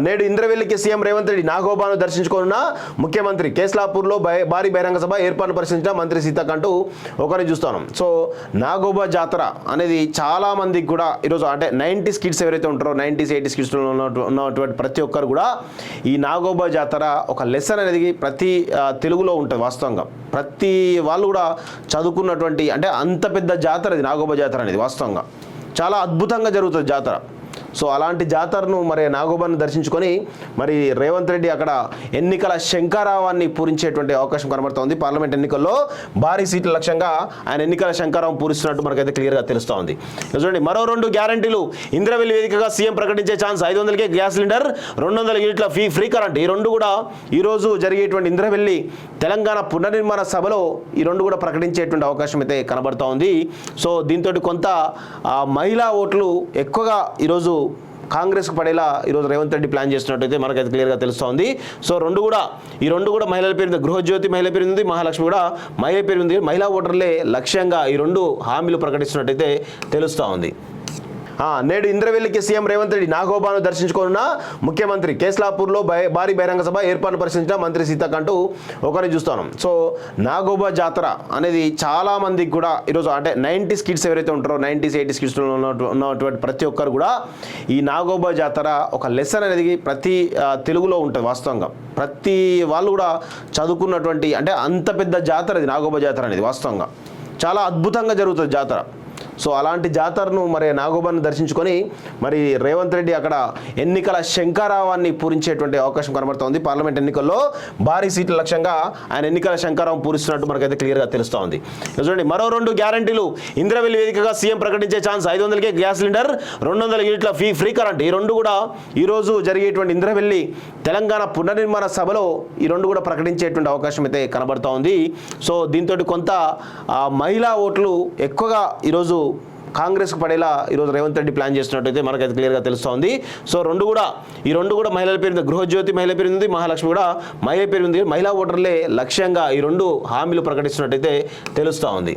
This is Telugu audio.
నేడు ఇంద్రవెల్లికి సీఎం రేవంత్ రెడ్డి నాగోబాను దర్శించుకోనున్న ముఖ్యమంత్రి కేస్లాపూర్లో భారీ బహిరంగ సభ ఏర్పాట్లు పరిశీలించిన మంత్రి సీతక్ అంటూ ఒకరిని చూస్తాను. సో నాగోబా జాతర అనేది చాలా మందికి కూడా ఈరోజు అంటే 90s కిడ్స్ ఎవరైతే ఉంటారో 90s 80s కిడ్స్లో ఉన్నటువంటి ప్రతి ఒక్కరు కూడా ఈ నాగోబా జాతర ఒక లెసన్ అనేది ప్రతి తెలుగులో ఉంటుంది. వాస్తవంగా ప్రతి వాళ్ళు కూడా చదువుకున్నటువంటి అంటే అంత పెద్ద జాతర ఇది నాగోబా జాతర అనేది వాస్తవంగా చాలా అద్భుతంగా జరుగుతుంది జాతర. సో అలాంటి జాతరను మరి నాగోబాను దర్శించుకొని మరి రేవంత్ రెడ్డి అక్కడ ఎన్నికల శంఖారావాన్ని పూరించేటువంటి అవకాశం కనబడుతోంది. పార్లమెంట్ ఎన్నికల్లో భారీ సీట్ల లక్ష్యంగా ఆయన ఎన్నికల శంఖారావం పూరిస్తున్నట్టు మనకైతే క్లియర్గా తెలుస్తూ ఉంది. చూడండి, మరో 2 గ్యారంటీలు ఇంద్రవెల్లి వేదికగా సీఎం ప్రకటించే ఛాన్స్. 500కే గ్యాస్ సిలిండర్, 200 యూనిట్ల ఫ్రీ కరెంట్. ఈ 2 కూడా ఈరోజు జరిగేటువంటి ఇంద్రవెల్లి తెలంగాణ పునర్నిర్మాణ సభలో ఈ 2 కూడా ప్రకటించేటువంటి అవకాశం అయితే కనబడుతూ ఉంది. సో దీంతో కొంత మహిళా ఓట్లు ఎక్కువగా ఈరోజు కాంగ్రెస్కు పడేలా ఈరోజు రేవంత్ రెడ్డి ప్లాన్ చేస్తున్నట్టయితే మనకైతే క్లియర్గా తెలుస్తోంది. సో ఈ రెండు కూడా మహిళల పేరు, గృహజ్యోతి మహిళ పేరు ఉంది, మహాలక్ష్మి కూడా మహిళ పేరు ఉంది. మహిళా ఓటర్లే లక్ష్యంగా ఈ 2 హామీలు ప్రకటిస్తున్నట్టయితే తెలుస్తూ ఉంది. నేడు ఇంద్రవెల్లికి సీఎం రేవంత్ రెడ్డి నాగోబాను దర్శించుకోనున్న ముఖ్యమంత్రి కేస్లాపూర్లో భారీ బహిరంగ సభ ఏర్పాట్లు పరిశీలించిన మంత్రి సీతక్ అంటూ ఒకరిని చూస్తాను. సో నాగోబా జాతర అనేది చాలా మందికి కూడా ఈరోజు అంటే 90s కిడ్స్ ఎవరైతే ఉంటారో 90s 80s కిడ్స్లో ఉన్నటువంటి ప్రతి ఒక్కరు కూడా ఈ నాగోబా జాతర ఒక లెసన్ అనేది ప్రతి తెలుగులో ఉంటుంది. వాస్తవంగా ప్రతి వాళ్ళు కూడా చదువుకున్నటువంటి అంటే అంత పెద్ద జాతర ఇది నాగోబా జాతర అనేది వాస్తవంగా చాలా అద్భుతంగా జరుగుతుంది జాతర. సో అలాంటి జాతరను మరి నాగోబాను దర్శించుకొని మరి రేవంత్ రెడ్డి అక్కడ ఎన్నికల శంఖారావాన్ని పూరించేటువంటి అవకాశం కనబడుతోంది. పార్లమెంట్ ఎన్నికల్లో భారీ సీట్ల లక్ష్యంగా ఆయన ఎన్నికల శంఖారావం పూరిస్తున్నట్టు మనకైతే క్లియర్గా తెలుస్తూ ఉంది. చూడండి, మరో 2 గ్యారంటీలు ఇంద్రవెల్లి వేదికగా సీఎం ప్రకటించే ఛాన్స్. 500కే గ్యాస్ సిలిండర్, 200 యూనిట్ల ఫ్రీ కరెంట్. ఈ 2 కూడా ఈరోజు జరిగేటువంటి ఇంద్రవెల్లి తెలంగాణ పునర్నిర్మాణ సభలో ఈ 2 కూడా ప్రకటించేటువంటి అవకాశం అయితే కనబడుతూ ఉంది. సో దీంతో కొంత మహిళా ఓట్లు ఎక్కువగా ఈరోజు కాంగ్రెస్కు పడేలా ఈరోజు రేవంత్ రెడ్డి ప్లాన్ చేస్తున్నట్టయితే మనకైతే క్లియర్గా తెలుస్తోంది. సో ఈ 2 కూడా మహిళల పేరు, గృహజ్యోతి మహిళ పేరు ఉంది, మహాలక్ష్మి కూడా మహిళ పేరు ఉంది. మహిళా ఓటర్లే లక్ష్యంగా ఈ 2 హామీలు ప్రకటిస్తున్నట్టయితే తెలుస్తూ ఉంది.